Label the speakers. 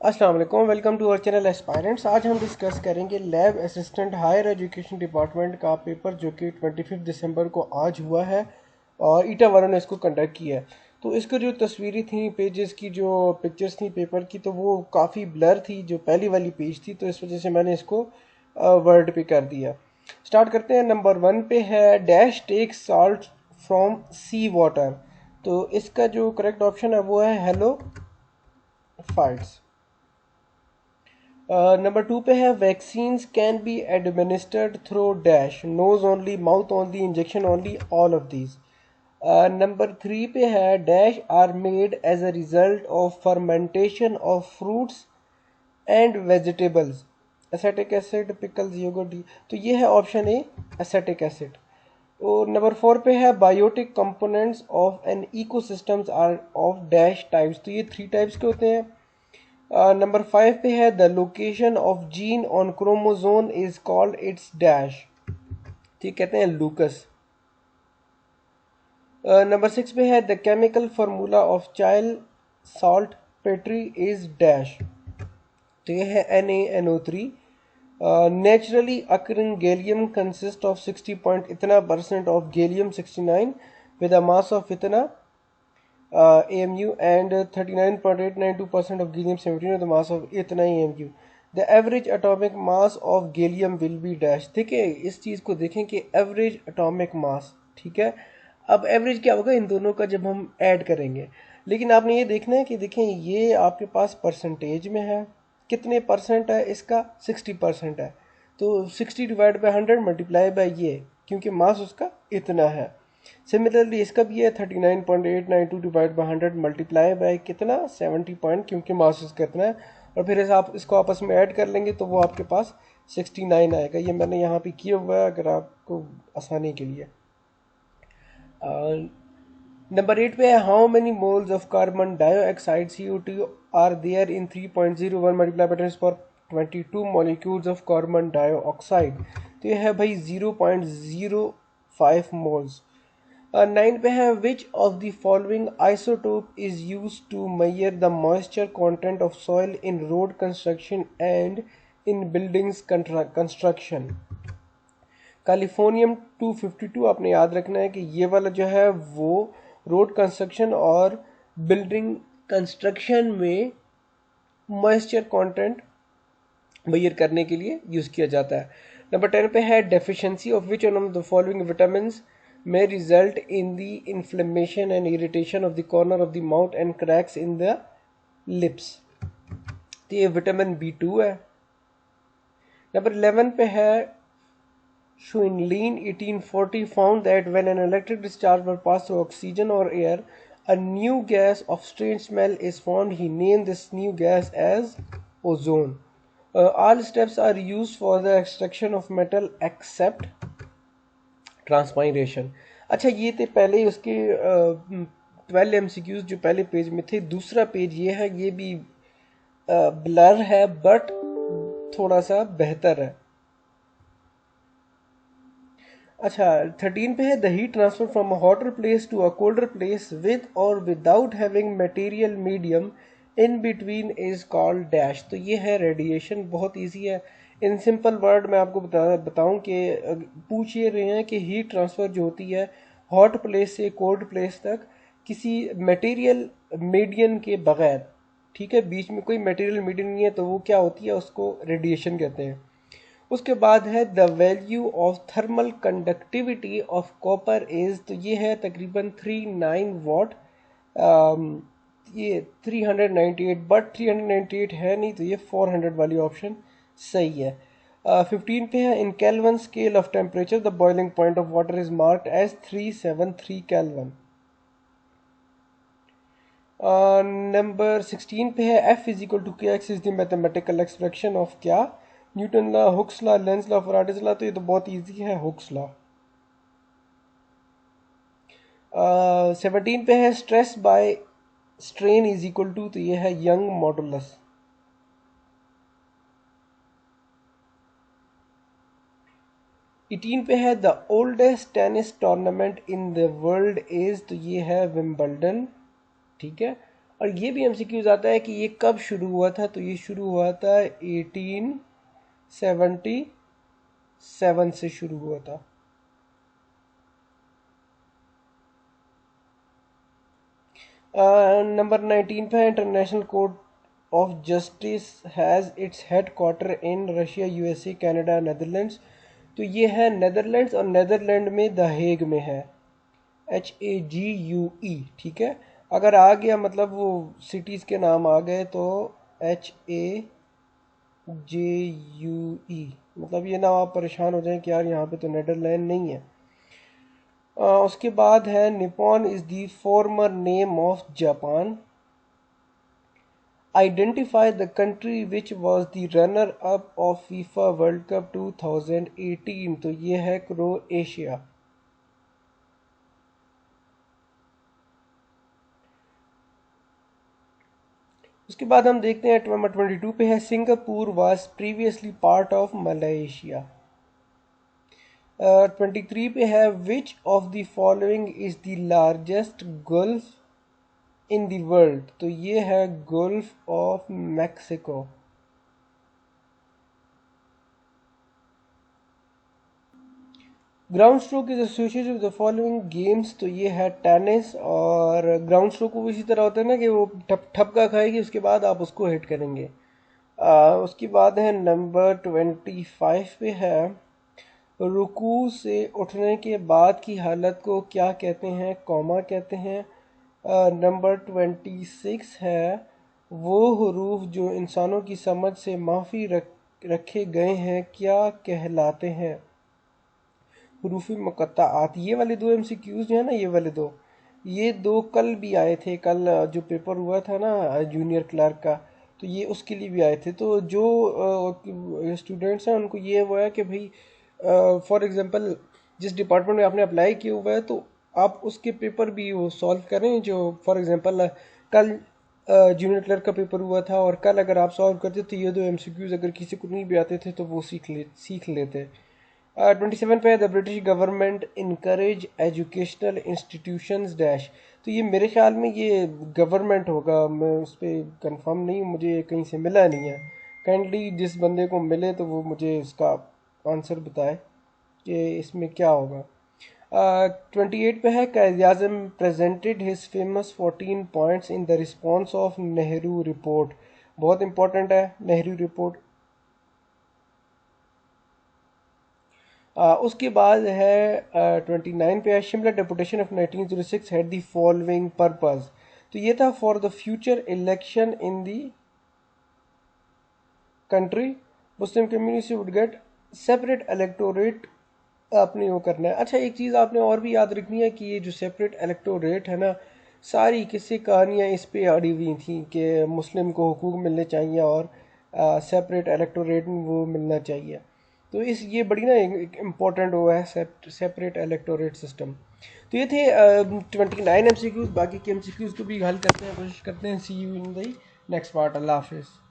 Speaker 1: अस्सलाम वालेकुम, welcome to our channel aspirants. आज हम डिस्कस करेंगे lab assistant higher education department का पेपर जो कि 25 दिसंबर को आज हुआ है और ईटा वालों ने इसको कंडक्ट किया है। तो इसको जो तस्वीरें थी, पेजेस की जो पिक्चर्स थी पेपर की, तो वो काफ़ी ब्लर थी जो पहली वाली पेज थी, तो इस वजह से मैंने इसको वर्ड पे कर दिया। स्टार्ट करते हैं। नंबर 1 पे है dash take salt from sea water. तो इसका जो करेक्ट ऑप्शन है वो है हेलो फाइट्स। नंबर 2 पे है vaccines can be administered through dash nose only, mouth only, injection only, all of these. Number 3 पे है dash are made as a result of fermentation of fruits and vegetables, acetic acid, pickles, yoghurt. तो ये है option A, acetic acid. और number 4 पे है biotic components of an ecosystems are of dash types. तो ये 3 टाइप्स के होते हैं। नंबर 5 पे है the location of gene on chromosome is called its dash. ठीक, कहते हैं लूकस। नंबर 6 पे है the chemical formula of Chile saltpetre is dash. तो ये है NaNO3। Naturally occurring gallium consist of 60 point इतना percent of gallium 69 with a mass of इतना AMU and 39.892% of gallium 17 of the mass of इतना ही AMU. The average atomic mass of gallium will be dash। ठीक है, इस चीज़ को देखें कि average atomic mass, ठीक है। अब एवरेज क्या होगा इन दोनों का जब हम ऐड करेंगे, लेकिन आपने ये देखना है कि देखें ये आपके पास परसेंटेज में है, कितने परसेंट है इसका, 60% है। तो 60 डिवाइड बाई 100 मल्टीप्लाई बाई ये, क्योंकि मास उसका इतना है। सिमिलरली इसका भी है 39.892 डिवाइड बाई 100 मल्टीप्लाई बाय कितना, 70 पॉइंट, क्योंकि मास इसका इतना है। और फिर आप इसको आपस में ऐड कर लेंगे तो वो आपके पास 69 आएगा। ये मैंने यहाँ पे किया हुआ है अगर आपको आसानी के लिए। नंबर 8 पे है how many moles of carbon dioxide CO2 are there in 3.01 multiply by 10^22 molecules of carbon dioxide. तो ये है भाई 0.05 मोल्स। 9 पे है which of the following isotope is use to measure the moisture content of soil in road construction and in buildings construction. Californium 252 आपने याद रखना है कि ये वाला जो है वो रोड कंस्ट्रक्शन और बिल्डिंग कंस्ट्रक्शन में मॉइस्चर कंटेंट मेजर करने के लिए यूज किया जाता है। नंबर 10 पे है deficiency of which one of the following vitamins may result in the inflammation and irritation of the corner of the mouth and cracks in the lips। तो ये विटामिन B2 है। नंबर 11 पे है Schwinlin 1840 found that when an electric discharge was passed through oxygen or air, a new gas of strange smell is formed. He named this new gas as ozone। All steps are used for the extraction of metal except transpiration. अच्छा, ये थे पहले उसके 12 MCQs जो पहले page में थे। दूसरा पेज ये है, ये भी ब्लर है बट थोड़ा सा बेहतर है। अच्छा, 13 पे है the heat transfer from a hotter place to a colder place with और without having material medium in between is called dash. तो ये है रेडिएशन। बहुत इजी है। इन सिंपल वर्ड मैं आपको बताऊं कि पूछ ये रहे हैं कि हीट ट्रांसफ़र जो होती है हॉट प्लेस से कोल्ड प्लेस तक किसी मटेरियल मीडियम के बगैर, ठीक है, बीच में कोई मटेरियल मीडियम नहीं है, तो वो क्या होती है, उसको रेडिएशन कहते हैं। उसके बाद है the value of thermal conductivity of copper is. तो ये है तकरीबन 39 वाट। ये 398 बट 398 है नहीं, तो ये 400 वाली ऑप्शन सही है। 15 पे है in Kelvin scale of temperature the boiling point of water is marked as 373 kelvin. Number 16 पे है F is equal to K x is the mathematical expression of क्या, Newton law, Hooke's law, Lenz law, Faraday's law. तो ये तो बहुत easy है, Hooke's law. 17 पे है stress by strain is equal to, तो ये है यंग मॉडुलस। एटीन पे है the oldest tennis tournament in the world is. तो ये है विंबलडन, ठीक है। और ये भी MCQs आता है कि ये कब शुरू हुआ था, तो ये शुरू हुआ था 1877 से शुरू हुआ था। नंबर 19 पे international court of justice has its head quarter in Russia, USA, Canada, Netherlands. तो ये है नेदरलैंड्स, और नेदरलैंड में द हेग में है, HAGUE, ठीक है। अगर आ गया मतलब वो सिटीज़ के नाम आ गए तो HAJUE, मतलब ये ना आप परेशान हो जाएं कि यार यहाँ पे तो नेदरलैंड नहीं है। उसके बाद है Nippon is the former name of Japan. Identify the country which was the runner up of FIFA world cup 2018। तो ये है क्रोएशिया। उसके बाद हम देखते हैं नंबर 22 पे है Singapore was previously part of Malaysia. 23 पे है which of the following is the largest gulf in the world. तो ये है gulf of Mexico. Ground stroke is associated with the following games. तो ये है टेनिस, और ग्राउंड स्ट्रोक वो इसी तरह होता है ना कि वो ठपका खाएगी, उसके बाद आप उसको हिट करेंगे। उसके बाद है नंबर 25 पे है रुकू से उठने के बाद की हालत को क्या कहते हैं, कॉमा कहते हैं। नंबर 26 है वो हरूफ जो इंसानों की समझ से माफ़ी रखे गए हैं क्या कहलाते हैं, हरूफी मुक़त्ताआत। ये वाले दो MCQs जो है ना, ये दो कल भी आए थे। कल जो पेपर हुआ था ना जूनियर क्लर्क का, तो ये उसके लिए भी आए थे। तो जो स्टूडेंट्स हैं उनको ये हुआ है कि भाई फॉर एग्जांपल जिस डिपार्टमेंट में आपने अप्लाई किया हुआ है तो आप उसके पेपर भी वो सॉल्व करें। जो फॉर एग्जांपल कल जूनियर क्लर्क का पेपर हुआ था, और कल अगर आप सॉल्व करते तो ये दो MCQs अगर किसी को नहीं भी आते थे तो वो सीख लेते। 27 पे the British government encourage educational institutions dash. तो ये मेरे ख्याल में ये गवर्नमेंट होगा, मैं उस पर कंफर्म नहीं हूँ, मुझे कहीं से मिला नहीं है। काइंडली जिस बंदे को मिले तो वो मुझे इसका आंसर बताए कि इसमें क्या होगा। 28 पे है Quaid Azam presented his famous 14 points in the response of Nehru report. बहुत इंपॉर्टेंट है नेहरू रिपोर्ट। उसके बाद है 29 पे है Shimla deputation of 1906 had the following purpose. तो ये था for the future election in the country Muslim community would get separate electorate. आपने वो करना है। अच्छा, एक चीज़ आपने और भी याद रखनी है कि ये जो सेपरेट इलेक्टोरेट है ना, सारी किस्से कहानियाँ इस पे अड़ी हुई थी कि मुस्लिम को हुकूक मिलने चाहिए और सेपरेट इलेक्टोरेट वो मिलना चाहिए। तो इस ये बड़ी ना एक इम्पॉर्टेंट वो है सेपरेट इलेक्टोरेट सिस्टम। तो ये थे 29 MCQs। बाकी के MCQs को भी हल करते हैं, कोशिश करते हैं। See you in the next part. अल्लाह हाफिज़।